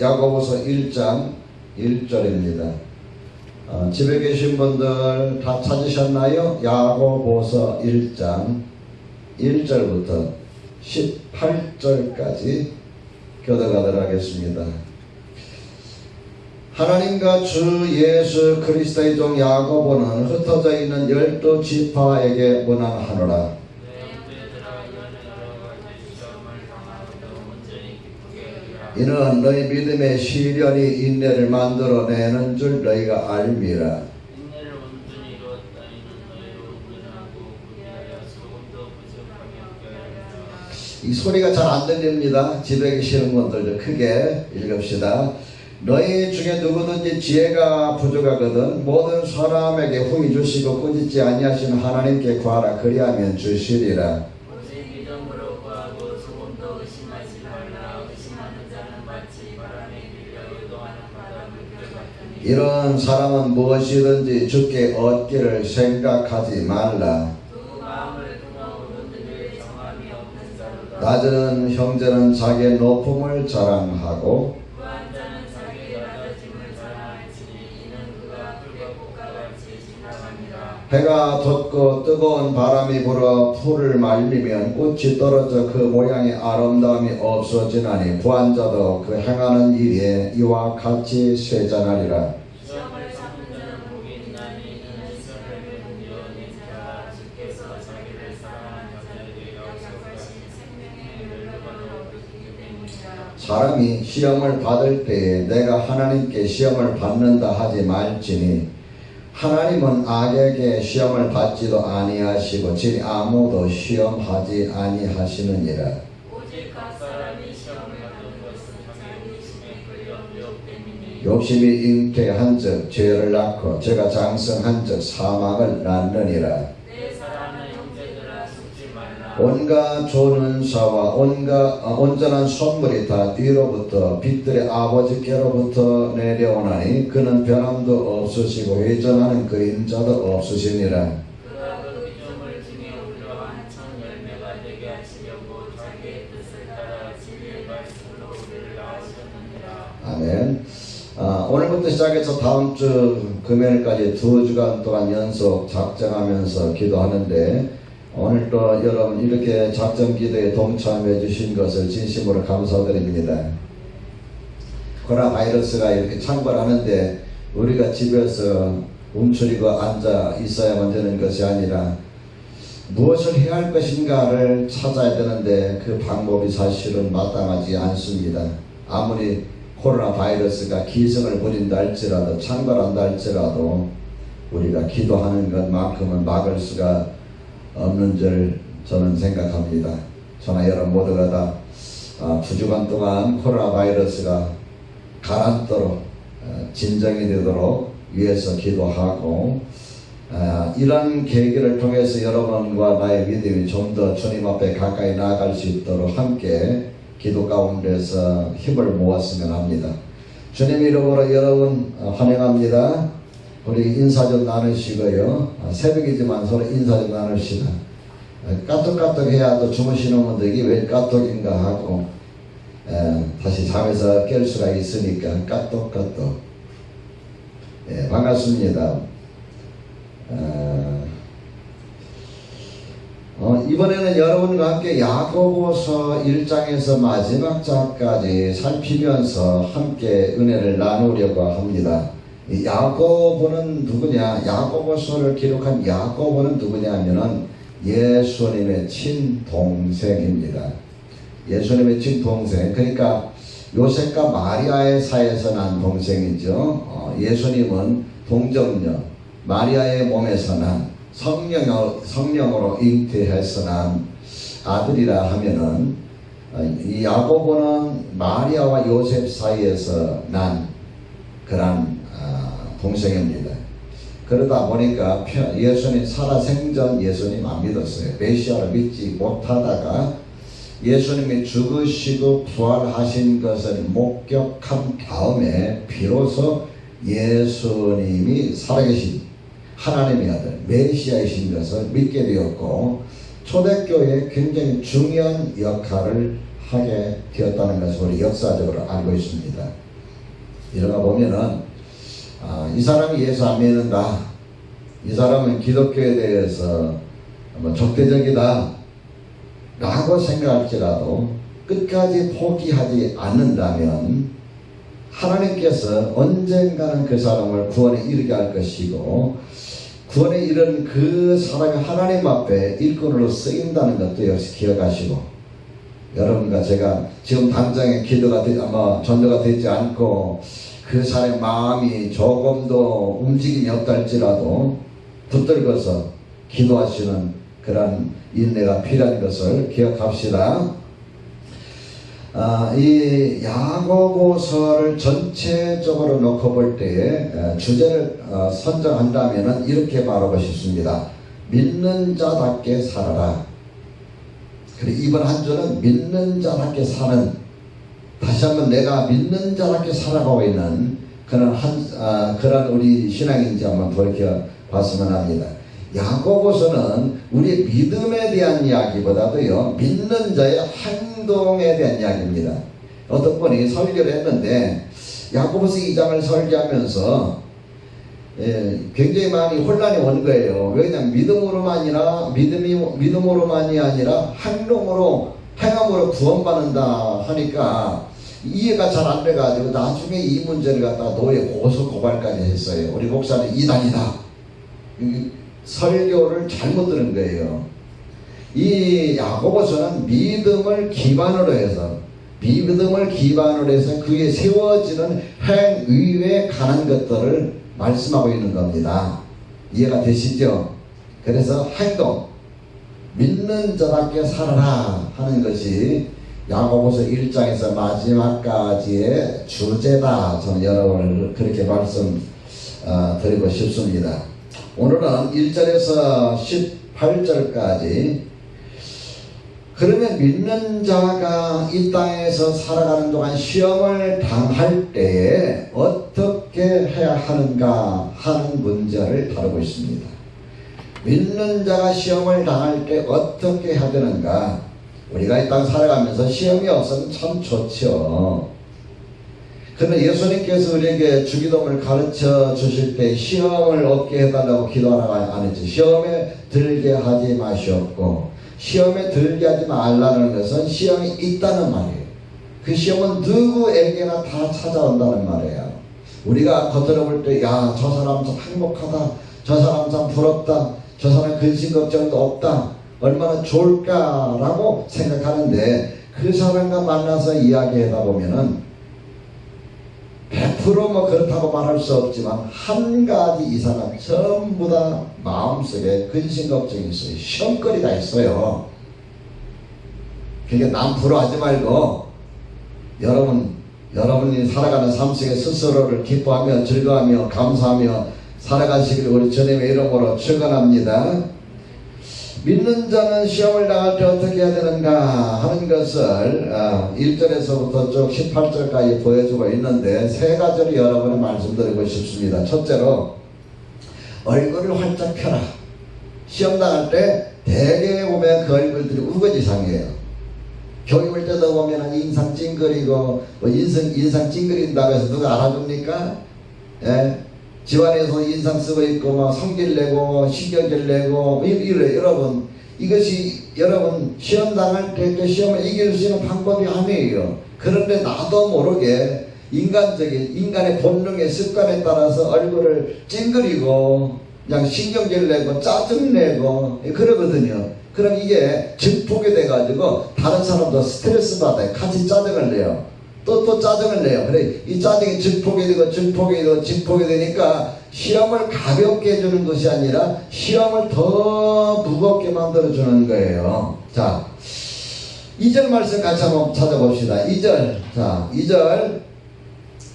야고보서 1장 1절입니다. 집에 계신 분들 다 찾으셨나요? 야고보서 1장 1절부터 18절까지 교독하도록 하겠습니다. 하나님과 주 예수 그리스도의 종 야고보는 흩어져 있는 12지파에게 문안하노라. 이는 너희 믿음의 시련이 인내를 만들어내는 줄 너희가 알미라. 이 소리가 잘 안 들립니다. 집에 계시는 분들도 크게 읽읍시다. 너희 중에 누구든지 지혜가 부족하거든 모든 사람에게 후히 주시고 꾸짖지 아니하시는 하나님께 구하라. 그리하면 주시리라. 오직 믿음으로 구하고 조금도 의심하지 말라. 의심하는 자는 마치 바람에 밀려 의도하는 바람을 같으니 이런 사람은 무엇이든지 주께 얻기를 생각하지 말라. 두 마음을 등하고 흔들릴 정함이 없는 자로다. 낮은 형제는 자기의 높음을 자랑하고 구한 자는 자기의 낮아짐을 자랑할지니 이는 그가 불꽃과 같이 신랑함이라. 해가 돋고 뜨거운 바람이 불어 풀을 말리면 꽃이 떨어져 그 모양의 아름다움이 없어지나니 구한 자도 그 행하는 일에 이와 같이 쇠잔하리라. 시험을 참는 자는 복이 있나니 이는 시험을 견디어낸 자가 주께서 자기를 사랑하는 자에게 약속하신 생명의 열매를 얻기 때문이라. 사람이 시험을 받을 때에 내가 하나님께 시험을 받는다 하지 말지니 하나님은 악에게 시험을 받지도 아니하시고 질 아무도 시험하지 아니하시느니라. 오직 각 사람이 시험을 받는 것은 자기 힘에 끌려 미혹됨이니 욕심이 잉태한즉 죄를 낳고 죄가 장성한즉 사망을 낳느니라. 내 사랑하는 형제들아 속지 말라. 온갖 좋은 은사와 온전한 선물이 다 뒤로부터 빛들의 아버지께로부터 내려오나니 그는 변함도 없으시고 회전하는 그림자도 없으시니라. 그가 그 기쁨을 등에 올려 한천 열매가 되게 하시려고 자기의 뜻을 따라 진리의 말씀으로 우리를 낳으셨느니라. 아멘. 오늘부터 시작해서 다음 주 금요일까지 2주간 동안 연속 작정하면서 기도하는데 오늘 또 여러분 이렇게 작정 기도에 동참해 주신 것을 진심으로 감사드립니다. 코로나 바이러스가 이렇게 창궐하는데 우리가 집에서 움츠리고 앉아 있어야만 되는 것이 아니라 무엇을 해야 할 것인가를 찾아야 되는데 그 방법이 사실은 마땅하지 않습니다. 아무리 코로나 바이러스가 기승을 부린다 할지라도 창궐한다 할지라도 우리가 기도하는 것만큼은 막을 수가 없는 줄 저는 생각합니다. 저나 여러분 모두가 다 2주간 동안 코로나 바이러스가 가라앉도록 진정이 되도록 위해서 기도하고 이런 계기를 통해서 여러분과 나의 믿음이 좀 더 주님 앞에 가까이 나아갈 수 있도록 함께 기도 가운데서 힘을 모았으면 합니다. 주님 이름으로 여러분 환영합니다. 우리 인사 좀 나누시고요. 새벽이지만 서로 인사 좀 나눕시다. 까똑까똑 해야 또 주무시는 분들이 왜 까똑인가 하고 다시 잠에서 깰 수가 있으니까 까똑까똑. 반갑습니다. 이번에는 여러분과 함께 야고보서 1장에서 마지막 장까지 살피면서 함께 은혜를 나누려고 합니다. 야고보는 누구냐? 야고보서를 기록한 야고보는 누구냐 하면은 예수님의 친동생입니다. 예수님의 친동생. 그러니까 요셉과 마리아의 사이에서 난 동생이죠. 예수님은 동정녀 마리아의 몸에서 난 성령으로 잉태해서 난 아들이라 하면은 이 야고보는 마리아와 요셉 사이에서 난 그런 동생입니다. 그러다 보니까 예수님 살아생전 예수님 안 믿었어요. 메시아를 믿지 못하다가 예수님이 죽으시고 부활하신 것을 목격한 다음에 비로소 예수님이 살아계신 하나님의 아들 메시아이신 것을 믿게 되었고 초대교회에 굉장히 중요한 역할을 하게 되었다는 것을 우리 역사적으로 알고 있습니다. 이러가 보면은 이 사람이 예수 안 믿는다, 이 사람은 기독교에 대해서 적대적이다 라고 생각할지라도 끝까지 포기하지 않는다면 하나님께서 언젠가는 그 사람을 구원에 이르게 할 것이고, 구원에 이른 그 사람이 하나님 앞에 일꾼으로 쓰인다는 것도 역시 기억하시고, 여러분과 제가 지금 당장에 기도가 전도가 되지 않고 그 사람의 마음이 조금도 움직임이 없다 할지라도 붙들고서 기도하시는 그런 인내가 필요한 것을 기억합시다. 이 야고보서를 전체적으로 놓고 볼 때에 주제를 선정한다면 이렇게 말하고 싶습니다. 믿는 자답게 살아라. 그리고 이번 한 주는 믿는 자답게 사는, 다시 한번 내가 믿는 자답게 살아가고 있는 그런 우리 신앙인지 한번 돌이켜 봤으면 합니다. 야고보서는 우리의 믿음에 대한 이야기보다도요, 믿는 자의 행동에 대한 이야기입니다. 어떤 분이 설교를 했는데 야고보서 2장을 설교하면서 굉장히 많이 혼란이 온 거예요. 왜냐하면 믿음으로만이 아니라 행함으로 구원받는다 하니까 이해가 잘 안 돼가지고 나중에 이 문제를 갖다가 노예 고소 고발까지 했어요. 우리 목사는 이단이다, 설교를 잘못 들은 거예요. 이 야고보서는 믿음을 기반으로 해서 그게 세워지는 행위에 관한 것들을 말씀하고 있는 겁니다. 이해가 되시죠? 그래서 행동, 믿는 자답게 살아라 하는 것이 야고보서 1장에서 마지막까지의 주제다. 저는 여러분을 그렇게 말씀드리고 싶습니다. 오늘은 1절에서 18절까지, 그러면 믿는 자가 이 땅에서 살아가는 동안 시험을 당할 때에 어떻게 해야 하는가 하는 문제를 다루고 있습니다. 믿는 자가 시험을 당할 때 어떻게 해야 되는가? 우리가 이 땅 살아가면서 시험이 없으면 참 좋죠. 그런데 예수님께서 우리에게 주기도문을 가르쳐 주실 때 시험을 얻게 해달라고 기도하라고 안 했죠. 시험에 들게 하지 마시옵고, 시험에 들게 하지 말라는 것은 시험이 있다는 말이에요. 그 시험은 누구에게나 다 찾아온다는 말이에요. 우리가 겉으로 볼 때 야, 저 사람 참 행복하다, 저 사람 참 부럽다, 저 사람 근심 걱정도 없다, 얼마나 좋을까라고 생각하는데, 그 사람과 만나서 이야기하다 보면은 100% 그렇다고 말할 수 없지만 한 가지 이상은 전부 다 마음속에 근심 걱정이 있어요. 시험거리가 있어요. 그러니까 남 부러워하지 말고 여러분이 살아가는 삶 속에 스스로를 기뻐하며 즐거워하며 감사하며 살아가시길 우리 주님의 이름으로 축원합니다. 믿는 자는 시험을 당할 때 어떻게 해야 되는가 하는 것을 1절에서부터 쭉 18절까지 보여주고 있는데, 세 가지를 여러분이 말씀드리고 싶습니다. 첫째로, 얼굴을 활짝 펴라. 시험 당할 때 대개 보면 그 얼굴들이 우거지상이에요. 교회 올 때도 보면 인상 찡그리고, 인상 찡그린다고 해서 누가 알아줍니까? 예? 집안에서 인상 쓰고 있고 성질 내고 신경질 내고 이래. 여러분, 이것이 여러분 시험 당할 때 그 시험을 이길 수 있는 방법이 아니에요. 그런데 나도 모르게 인간의 본능의 습관에 따라서 얼굴을 찡그리고 그냥 신경질 내고 짜증내고 그러거든요. 그럼 이게 증폭이 돼가지고 다른 사람도 스트레스 받아요. 같이 짜증을 내요. 또 짜증을 내요. 그래, 이 짜증이 증폭이 되고 되니까 시험을 가볍게 해주는 것이 아니라 시험을 더 무겁게 만들어주는 거예요. 자, 2절 말씀 같이 한번 찾아봅시다. 2절. 자, 2절.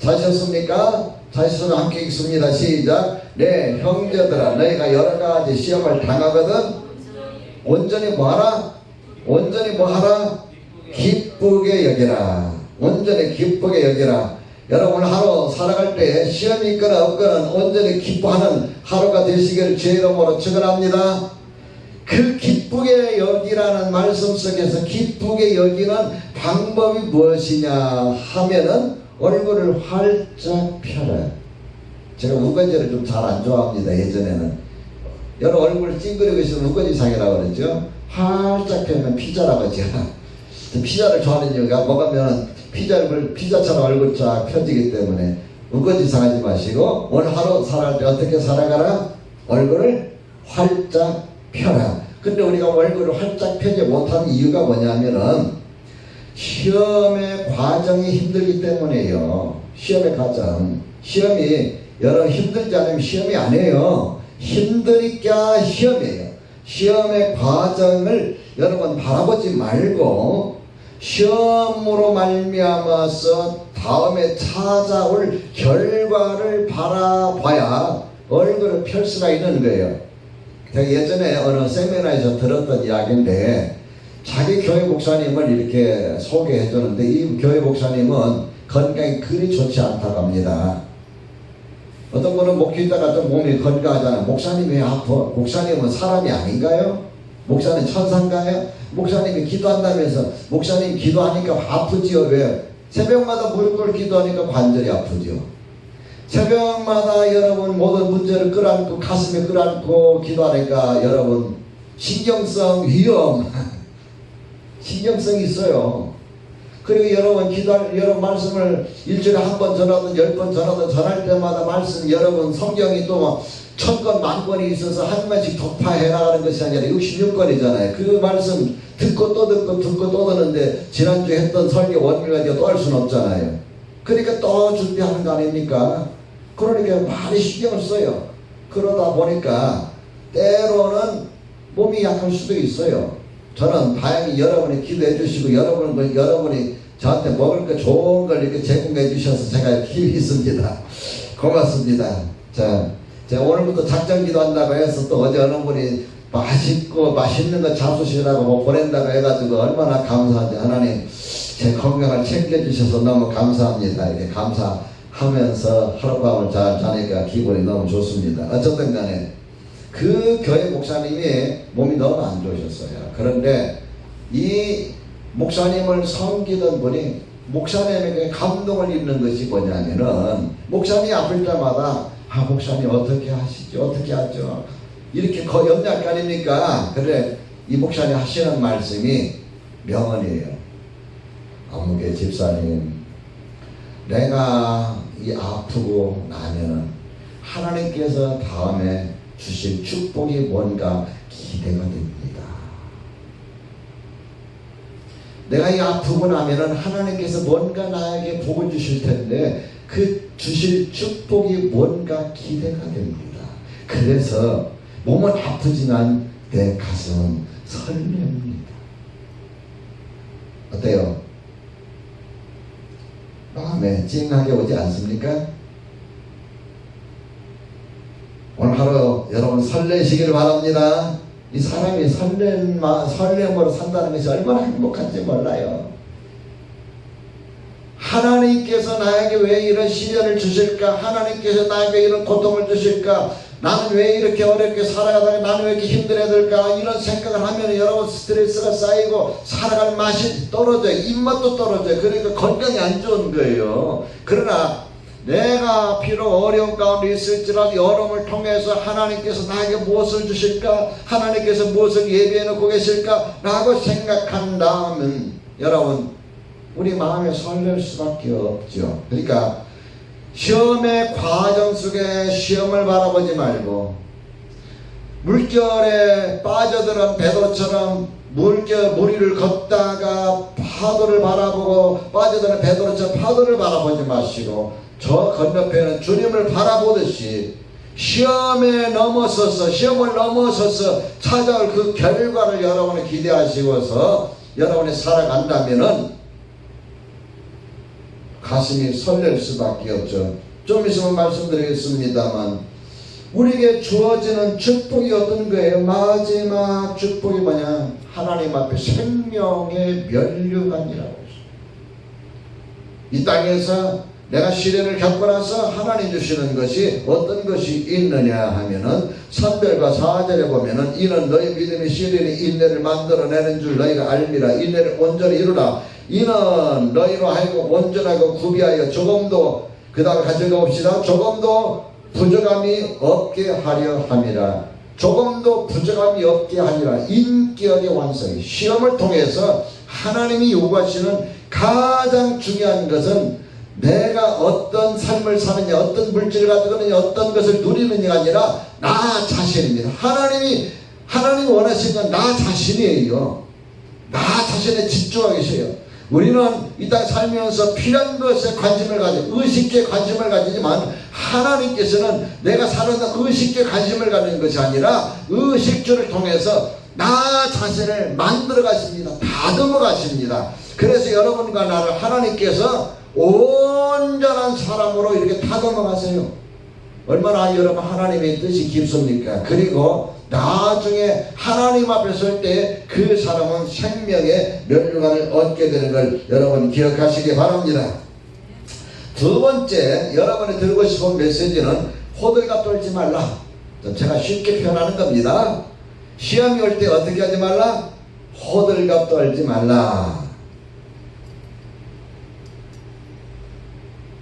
찾으셨습니까? 찾으셨으면 함께 읽습니다. 시작. 네, 형제들아, 너희가 여러 가지 시험을 당하거든 온전히 뭐하라? 온전히 뭐하라? 기쁘게 여기라. 온전히 기쁘게 여기라. 여러분 하루 살아갈 때 시험이 있거나 없거나 온전히 기뻐하는 하루가 되시기를 주의 이름으로 축원합니다. 그 기쁘게 여기라는 말씀 속에서 기쁘게 여기는 방법이 무엇이냐 하면은 얼굴을 활짝 펴라. 제가 우거지를 좀 잘 안 좋아합니다. 예전에는 여러분 얼굴을 찡그리고 있으면 우거지상이라고 그러죠. 활짝 펴면 피자라고 하죠. 피자를 좋아하는 이유가 뭐냐면 피자처럼 얼굴 쫙 펴지기 때문에 우거지상 하지 마시고 오늘 하루 살아갈 때 어떻게 살아가라? 얼굴을 활짝 펴라. 근데 우리가 얼굴을 활짝 펴지 못하는 이유가 뭐냐면은 시험의 과정이 힘들기 때문에요. 시험의 과정. 시험이 여러분 힘들지 않으면 시험이 아니에요. 힘드니까 시험이에요. 시험의 과정을 여러분 바라보지 말고 시험으로 말미암아서 다음에 찾아올 결과를 바라봐야 얼굴을 펼 수가 있는 거예요. 제가 예전에 어느 세미나에서 들었던 이야기인데 자기 교회 목사님을 이렇게 소개해 주는데 이 교회 목사님은 건강이 그리 좋지 않다고 합니다. 어떤 분은 목회자가 좀 몸이 건강하잖아요. 목사님이 왜 아파? 목사님은 사람이 아닌가요? 목사는 천사인가요? 목사님이 기도한다면서 목사님 기도하니까 아프지요? 왜? 새벽마다 무릎 기도하니까 관절이 아프죠. 새벽마다 여러분 모든 문제를 끌어안고 가슴에 끌어안고 기도하니까 여러분 신경성 위험 신경성이 있어요. 그리고 여러분 여러분 말씀을 일주일에 한 번 전하든 10번 전하든 전할 때마다 말씀 여러분 성경이 또 1000권 만권이 있어서 한 번씩 독파해 나가는 것이 아니라 66권이잖아요. 그 말씀 듣고 또 듣고 또 듣는데 지난주에 했던 설교 원리를 가지고 또 할 수는 없잖아요. 그러니까 또 준비하는 거 아닙니까? 그러니까 많이 신경을 써요. 그러다 보니까 때로는 몸이 약할 수도 있어요. 저는 다행히 여러분이 기도해 주시고 여러분이 저한테 먹을 거 좋은 걸 이렇게 제공해 주셔서 제가 힘이 있습니다. 고맙습니다. 자, 제가 오늘부터 작전 기도한다고 해서 또 어제 어느 분이 맛있는 거 잡수시라고 뭐 보낸다고 해가지고 얼마나 감사하지. 하나님 제 건강을 챙겨주셔서 너무 감사합니다. 이렇게 감사하면서 하룻밤을 잘 자니까 기분이 너무 좋습니다. 어쨌든 간에 그 교회 목사님이 몸이 너무 안 좋으셨어요. 그런데 이 목사님을 섬기던 분이 목사님에게 감동을 입는 것이 뭐냐면은 목사님이 아플 때마다 목사님 어떻게 하시죠? 어떻게 하죠? 이렇게 염려할 거 아닙니까? 그래 이 목사님 하시는 말씀이 명언이에요. 아무개 집사님, 내가 이 아프고 나면은 하나님께서 다음에 주실 축복이 뭔가 기대가 됩니다. 내가 이 아프고 나면은 하나님께서 뭔가 나에게 복을 주실 텐데 그 주실 축복이 뭔가 기대가 됩니다. 그래서 몸은 아프지만 내 가슴은 설렙니다. 어때요? 마음에 찡하게 오지 않습니까? 오늘 하루 여러분 설레시길 바랍니다. 이 사람이 설렘으로 산다는 것이 얼마나 행복한지 몰라요. 하나님께서 나에게 왜 이런 시련을 주실까? 하나님께서 나에게 이런 고통을 주실까? 나는 왜 이렇게 어렵게 살아가다가 나는 왜 이렇게 힘들어야 될까? 이런 생각을 하면 여러분 스트레스가 쌓이고 살아갈 맛이 떨어져요. 입맛도 떨어져요. 그러니까 건강이 안 좋은 거예요. 그러나 내가 비록 어려운 가운데 있을지라도 이 어려움을 통해서 하나님께서 나에게 무엇을 주실까? 하나님께서 무엇을 예비해 놓고 계실까? 라고 생각한다면 여러분 우리 마음에 설렐 수밖에 없죠. 그러니까 시험의 과정 속에 시험을 바라보지 말고 물결에 빠져들은 배도처럼 물 위를 걷다가 파도를 바라보고 빠져드는 배도처럼 파도를 바라보지 마시고 저 건너편은 주님을 바라보듯이 시험을 넘어서서 찾아올 그 결과를 여러분이 기대하시고서 여러분이 살아간다면은 가슴이 설렐 수밖에 없죠. 좀 있으면 말씀드리겠습니다만 우리에게 주어지는 축복이 어떤 거예요? 마지막 축복이 뭐냐? 하나님 앞에 생명의 면류관이라고 했어요. 이 땅에서 내가 시련을 겪고 나서 하나님 주시는 것이 어떤 것이 있느냐 하면은 3절과 4절에 보면은 이는 너희 믿음의 시련이 인내를 만들어내는 줄 너희가 알미라. 인내를 온전히 이루라. 이는 너희로 하여금 온전하고 구비하여 조금도 그 다음에 가져가 봅시다. 조금도 부족함이 없게 하려 함이라. 조금도 부족함이 없게 하리라. 인격의 완성이 시험을 통해서 하나님이 요구하시는 가장 중요한 것은 내가 어떤 삶을 사느냐, 어떤 물질을 가지고 있느냐, 어떤 것을 누리느냐가 아니라 나 자신입니다. 하나님이 원하시는 건 나 자신이에요. 나 자신에 집중하고 계셔요. 우리는 이 땅 살면서 필요한 것에 관심을 가지고 의식에 관심을 가지지만 하나님께서는 내가 사는 의식에 관심을 가지는 것이 아니라 의식주를 통해서 나 자신을 만들어 가십니다. 다듬어 가십니다. 그래서 여러분과 나를 하나님께서 온전한 사람으로 이렇게 다듬어 가세요. 얼마나 여러분 하나님의 뜻이 깊습니까? 그리고 나중에 하나님 앞에 설 때 그 사람은 생명의 면류관을 얻게 되는 걸 여러분 기억하시기 바랍니다. 두 번째 여러분이 들고 싶은 메시지는 호들갑 떨지 말라. 제가 쉽게 표현하는 겁니다. 시험이 올 때 어떻게 하지 말라? 호들갑 떨지 말라.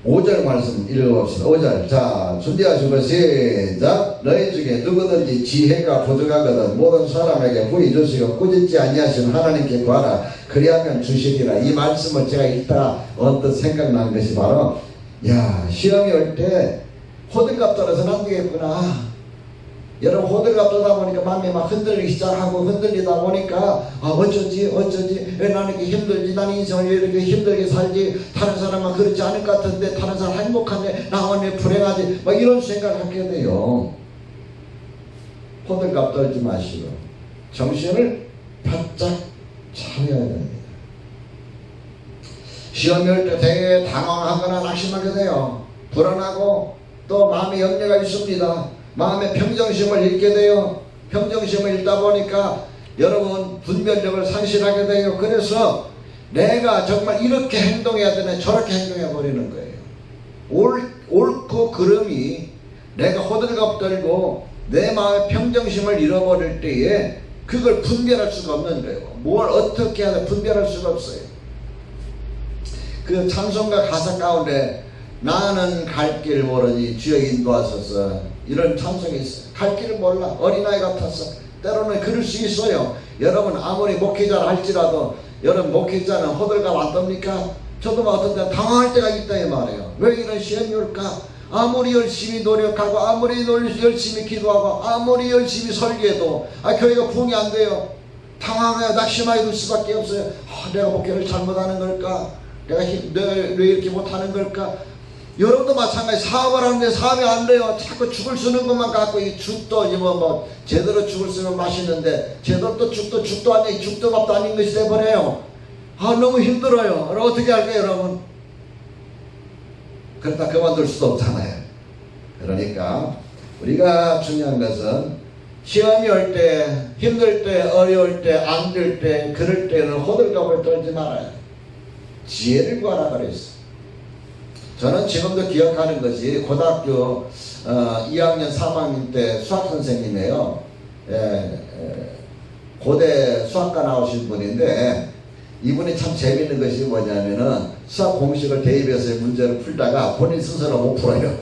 5절 말씀 읽어봅시다. 5절. 자, 준비하시고 시작. 너희 중에 누구든지 지혜가 부족하거든 모든 사람에게 후히 주시고 꾸짖지 아니하시는 하나님께 구하라. 그리하면 주시리라. 이 말씀을 제가 읽다가 언뜻 생각난 것이 바로 시험이 올 때 호들갑 떨어서는 안 되겠구나. 여러분 호들갑 떠다 보니까 마음이 막 흔들리기 시작하고 흔들리다 보니까 어쩌지 왜 나는 이렇게 힘들지, 나는 인생을 왜 이렇게 힘들게 살지, 다른 사람은 그렇지 않을 것 같은데 다른 사람 행복한데 나는 왜 불행하지, 막 이런 생각을 하게 돼요. 호들갑 떨지 마시고 정신을 바짝 차려야 됩니다. 시험이 올 때 되게 당황하거나 낙심하게 돼요. 불안하고 또 마음에 염려가 있습니다. 마음의 평정심을 잃게 돼요. 평정심을 잃다 보니까 여러분 분별력을 상실하게 돼요. 그래서 내가 정말 이렇게 행동해야 되나 저렇게 행동해 버리는 거예요. 옳고 그름이 내가 호들갑 떨고 내 마음의 평정심을 잃어버릴 때에 그걸 분별할 수가 없는 거예요. 뭘 어떻게 해야 분별할 수가 없어요. 그 찬송가 가사 가운데 나는 갈 길 모르니 주여 인도하소서 이런 찬송이 있어요. 갈 길을 몰라. 어린아이 같아서 때로는 그럴 수 있어요. 여러분 아무리 목회자를 할지라도 여러분 목회자는 호들갑 안 떱니까? 저도 막 어떤 때 당황할 때가 있다 이 말이에요. 왜 이런 시험이 올까? 아무리 열심히 노력하고 아무리 열심히 기도하고 아무리 열심히 설계해도 교회가 부흥이 안 돼요. 당황해요. 낙심하게 될 수밖에 없어요. 내가 목회를 잘못하는 걸까? 내가 왜 이렇게 못하는 걸까? 여러분도 마찬가지. 사업을 하는데 사업이 안 돼요. 자꾸 죽을 쓰는 것만 갖고 이 죽도 뭐 제대로 죽을 쓰면 맛있는데 제대로 또 죽도 아니 죽도 밥도 아닌 것이 돼버려요. 너무 힘들어요. 어떻게 할까요 여러분? 그러다 그만둘 수도 없잖아요. 그러니까 우리가 중요한 것은 시험이 올 때, 힘들 때, 어려울 때, 안 될 때, 그럴 때는 호들갑을 떨지 말아요. 지혜를 구하라 그랬어. 저는 지금도 기억하는 것이 고등학교 2학년 3학년 때 수학선생님이에요. 고대 수학과 나오신 분인데 이분이 참 재밌는 것이 뭐냐면은 수학 공식을 대입해서 문제를 풀다가 본인 스스로 못 풀어요.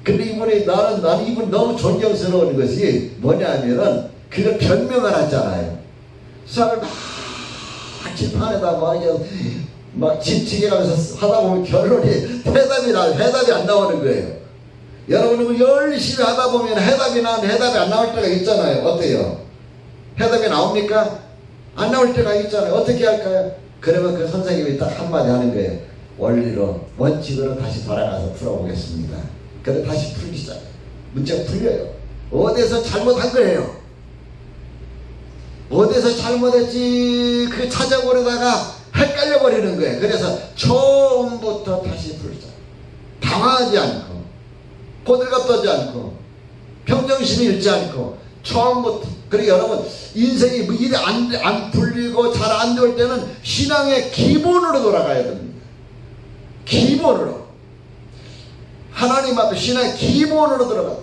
근데 이분이 나는 이분 너무 존경스러운 것이 뭐냐면은 그걸 변명을 하잖아요. 수학을 막 칠판에다 막 집치게 가면서 하다 보면 결론이 해답이 안 나오는 거예요. 여러분 열심히 하다 보면 해답이 안 나올 때가 있잖아요. 어때요? 해답이 나옵니까? 안 나올 때가 있잖아요. 어떻게 할까요? 그러면 그 선생님이 딱 한마디 하는 거예요. 원칙으로 다시 돌아가서 풀어보겠습니다. 그래 다시 풀기 시작해요. 문제가 풀려요. 어디서 잘못한 거예요. 어디서 잘못했지 그 찾아보려다가 헷갈려 버리는 거예요. 그래서 처음부터 다시 풀자. 당황하지 않고 호들갑 떠지 않고 평정심이 잃지 않고 처음부터. 그리고 여러분 인생이 일이 안 풀리고 잘 안 될 때는 신앙의 기본으로 돌아가야 됩니다. 기본으로 하나님 앞에 신앙의 기본으로 들어가.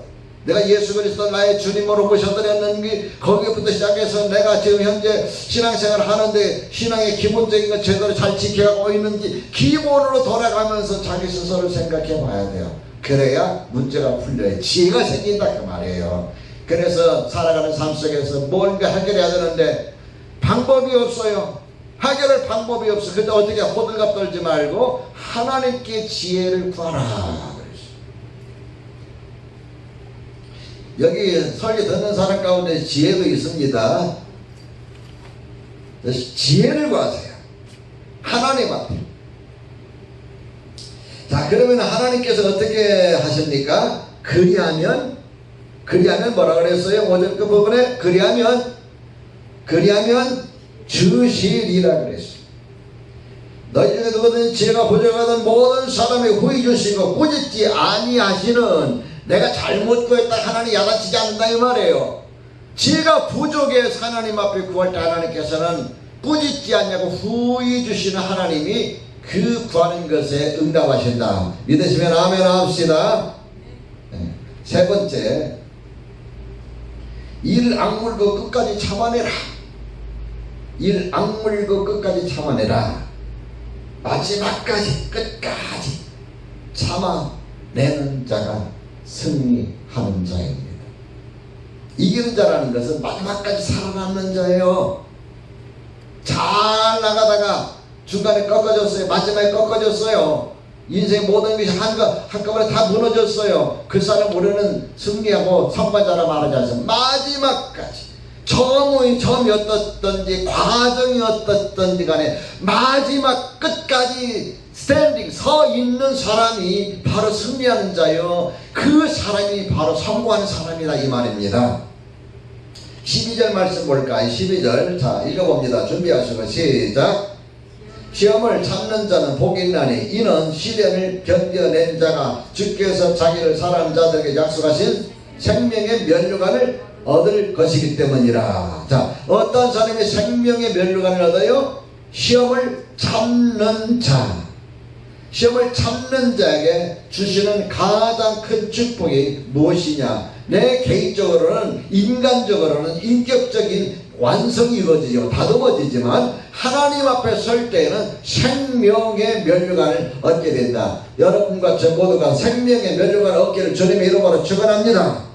내가 예수 그리스도 나의 주님으로 모셔드렸는지 거기부터 시작해서 내가 지금 현재 신앙생활을 하는데 신앙의 기본적인 것 제대로 잘 지켜가고 있는지 기본으로 돌아가면서 자기 스스로를 생각해 봐야 돼요. 그래야 문제가 풀려요. 지혜가 생긴다 그 말이에요. 그래서 살아가는 삶 속에서 뭔가 해결해야 되는데 방법이 없어요. 해결할 방법이 없어. 근데 어떻게 호들갑 떨지 말고 하나님께 지혜를 구하라. 여기 설교 듣는 사람 가운데 지혜도 있습니다. 지혜를 구하세요. 하나님 앞에. 자, 그러면 하나님께서 어떻게 하십니까? 그리하면 뭐라 그랬어요? 5절 그 부분에 그리하면 주시리라 그랬어요. 너희 중에 누구든 지혜가 부족하던 모든 사람의 후히 주시고 꾸짖지 아니하시는 내가 잘못 구했다 하나님 야단치지 않는다 이 말이에요. 지혜가 부족해서 하나님 앞에 구할 때 하나님께서는 꾸짖지 않냐고 후히 주시는 하나님이 그 구하는 것에 응답하신다. 믿으시면 아멘 합시다. 네. 세 번째, 이를 악물고 끝까지 참아내라. 이를 악물고 끝까지 참아내라. 마지막까지 끝까지 참아내는 자가 승리하는 자입니다. 이기는 자라는 것은 마지막까지 살아남는 자예요. 잘 나가다가 중간에 꺾어졌어요. 마지막에 꺾어졌어요. 인생 모든 것이 한꺼번에 다 무너졌어요. 그 사람 우리는 승리하고 성과자라 말하지 않습니다. 마지막까지 처음이 어떻든지 과정이 어떻든지 간에 마지막 끝까지 스탠딩 서 있는 사람이 바로 승리하는 자요. 그 사람이 바로 성공하는 사람이다 이 말입니다. 12절 말씀 볼까요? 12절 자 읽어봅니다. 준비하시고 시작. 시험을 참는 자는 복이 있나니 이는 시련을 견뎌낸 자가 주께서 자기를 사랑하는 자들에게 약속하신 생명의 면류관을 얻을 것이기 때문이라. 자, 어떤 사람이 생명의 면류관을 얻어요? 시험을 참는 자. 시험을 참는 자에게 주시는 가장 큰 축복이 무엇이냐? 내 개인적으로는 인간적으로는 인격적인 완성이 이루어지죠. 다듬어지지만 하나님 앞에 설 때에는 생명의 면류관을 얻게 된다. 여러분과 저 모두가 생명의 면류관을 얻기를 주님의 이름으로 축원합니다.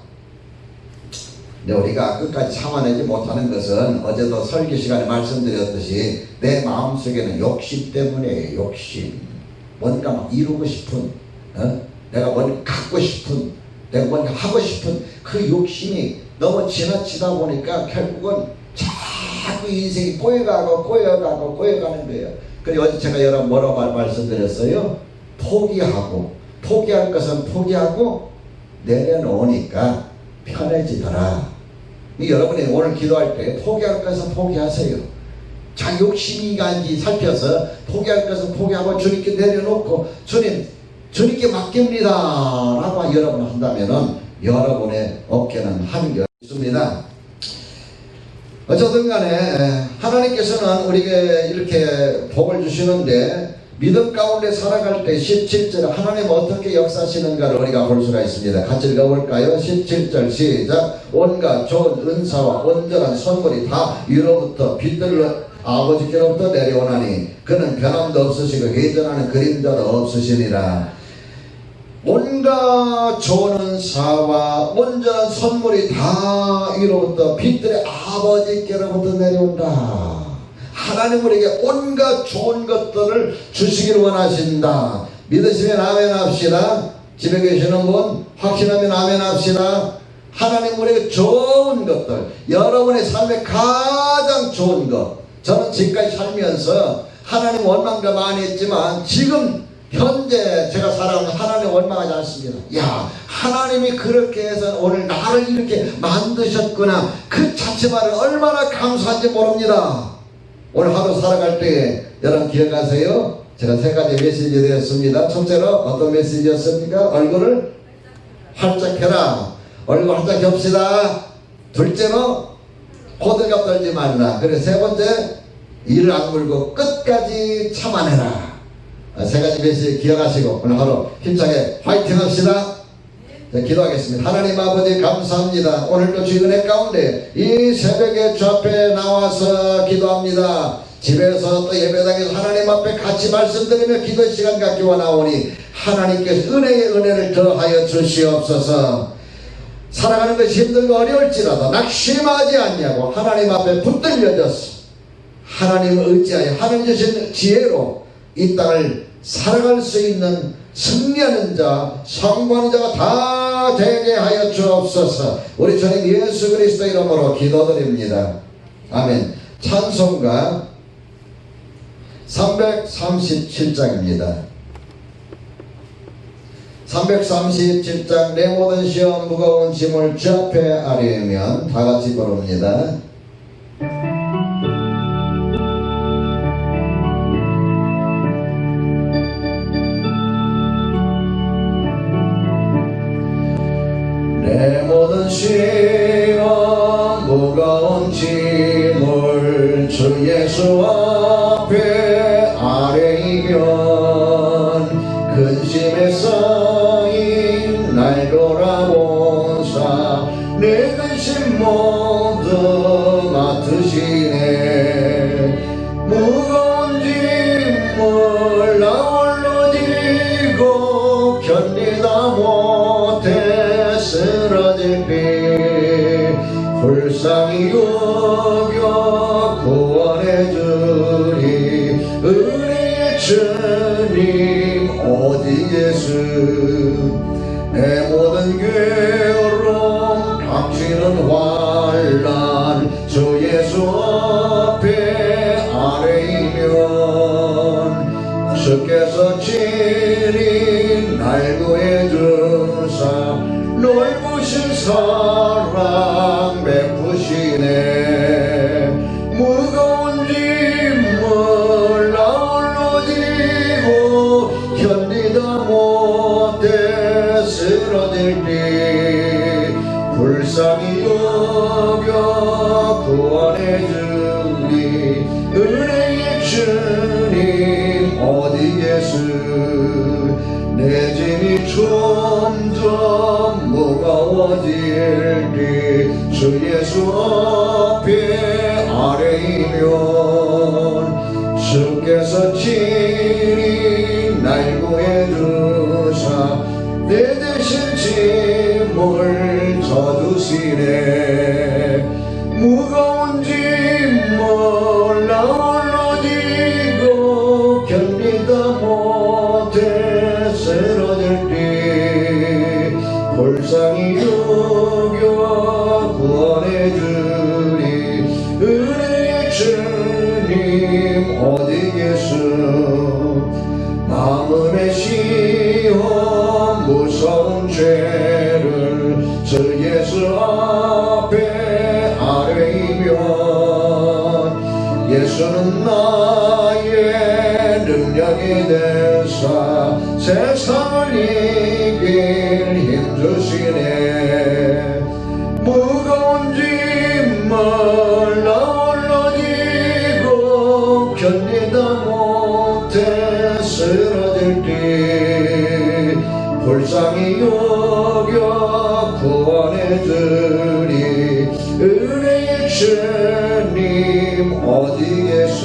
근데 우리가 끝까지 참아내지 못하는 것은 어제도 설교 시간에 말씀드렸듯이 내 마음속에는 욕심 때문에 욕심, 뭔가 막 이루고 싶은, 내가 뭔가 갖고 싶은, 내가 뭔가 하고 싶은 그 욕심이 너무 지나치다 보니까 결국은 자꾸 인생이 꼬여가는 거예요. 그래서 어제 제가 여러분 뭐라고 말씀드렸어요? 포기할 것은 포기하고 내려놓으니까 편해지더라. 여러분이 오늘 기도할 때 포기할 것은 포기하세요. 자기 욕심인가인지 살펴서 포기할 것은 포기하고 주님께 내려놓고 주님께 맡깁니다 라고 여러분 한다면은 여러분의 어깨는 한결 있습니다. 어쨌든 간에 하나님께서는 우리에게 이렇게 복을 주시는데 믿음 가운데 살아갈 때 17절 하나님 어떻게 역사하시는가를 우리가 볼 수가 있습니다. 같이 읽어볼까요? 17절 시작. 온갖 좋은 은사와 온전한 선물이 다 위로부터 빛들로 아버지께로부터 내려오나니 그는 변함도 없으시고 회전하는 그림자도 없으시니라. 온갖 좋은 은사와 온전한 선물이 다 위로부터 빛들의 아버지께로부터 내려온다. 하나님 우리에게 온갖 좋은 것들을 주시기를 원하신다. 믿으시면 아멘 합시다. 집에 계시는 분 확신하면 아멘 합시다. 하나님 우리에게 좋은 것들, 여러분의 삶에 가장 좋은 것. 저는 지금까지 살면서 하나님 원망도 많이 했지만 지금 현재 제가 살아가는 하나님 원망하지 않습니다. 야, 하나님이 그렇게 해서 오늘 나를 이렇게 만드셨구나. 그 자체만을 얼마나 감사한지 모릅니다. 오늘 하루 살아갈 때 여러분 기억하세요? 제가 세 가지 메시지 드렸습니다. 첫째로 어떤 메시지였습니까? 얼굴을 활짝 펴라. 얼굴 활짝 겹시다. 둘째로 호들갑 떨지 말라. 그리고 세 번째, 이를 악물고 끝까지 참아내라. 세 가지 메시지 기억하시고 오늘 하루 힘차게 화이팅 합시다. 기도하겠습니다. 하나님 아버지 감사합니다. 오늘도 주의 은혜 가운데 이 새벽에 주 앞에 나와서 기도합니다. 집에서 또 예배당에서 하나님 앞에 같이 말씀드리며 기도 시간 갖기와 나오니 하나님께서 은혜의 은혜를 더하여 주시옵소서. 살아가는 것이 힘들고 어려울지라도 낙심하지 않냐고 하나님 앞에 붙들려져서 하나님을 의지하여 하나님 주신 지혜로 이 땅을 살아갈 수 있는 승리하는 자, 성공하는 자가 다 되게 하여 주옵소서. 우리 주님 예수 그리스도 이름으로 기도드립니다. 아멘. 찬송가 337장입니다. 337장 내 모든 시험 무거운 짐을 주 앞에 아뢰면 다 같이 부릅니다. 내 모든 시험 무거운 짐을 주 예수 앞에 아뢰면 근심에 쌓인 날 돌아보사 내 근심 모두 맡으시네. 무거운 짐을 나 홀로 지고 견디다 못해 쓰러질 때 불쌍히 여겨 구원해 주리 은혜의 주님 어디 계수. 내 모든 괴로움 당신은 환난 주 예수 앞에 아뢰면 주께서 친히 날 구해 주사 넓으신 사랑 베푸시네. 무거운 짐을 나 홀로 지고 견디다 못해 쓰러질 때 불쌍히 여겨 구원해 주리 은혜의 주님 어디 계수. 내 짐이 점점 무거워질 때 주 예수 앞에 아뢰면 주께서 친히 날 구해 주사 내 대신 짐을 져주시네. 무거운 짐을 나 홀로 지고 견디다 못해 쓰러질 때 불쌍히 여겨 구원해 주리 은혜의 주님 어디 계수. 마음의 시험 무서운 죄를 주 예수 앞에 아뢰면 예수는 나의 능력이 되사 세상을 이길 힘주시네. 무거운 짐을 나 홀로 지고 견디다 못해 쓰러질 때 불쌍히 여겨 구원해 주리 은혜의 주님 어디 계수.